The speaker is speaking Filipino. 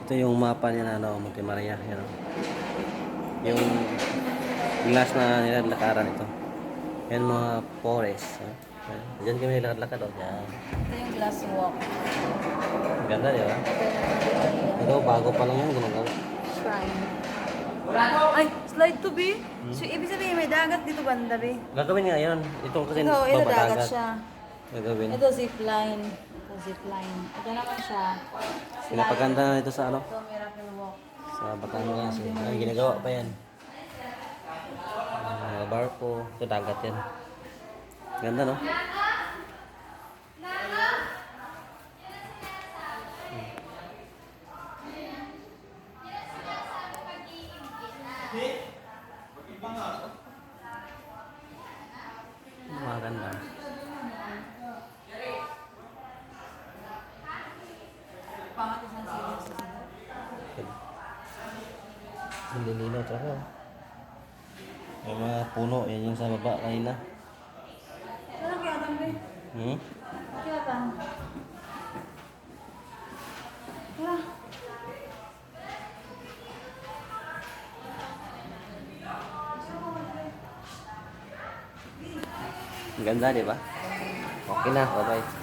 Ito yung mapa niya na ano, Monte Maria. Yan, oh. Yung glass na nilalakaran ito. Yan mga forest. Oh. Yan. Diyan kami nilakad-lakad. Oh. Yan. Ito yung glass walk. Ganda, di ba? Ito, bago pa lang yan. Ginagawa. Shrine. Ay, slide to be? So, ibig sabihin may dagat dito banda be. Gagawin nga yun. Ito kasi Ito dagat babadagat. siya. Gagawin. Ito zipline. Ito zipline. Ito naman siya. Pinapaganda na ito sa ano? Ito miracle walk. Sa Batangas. Ay, ginagawa pa yan. Barko. Ito dagat yan. Ganda, no? Maganda. Pangat isang series. Hindi linaw talaga. May mga puno. Yan yung sa baba kanina. Ano kaya tam be? Hmm? Kaya tam? Tara. Ang ganda, di ba? Okay na. Bye-bye.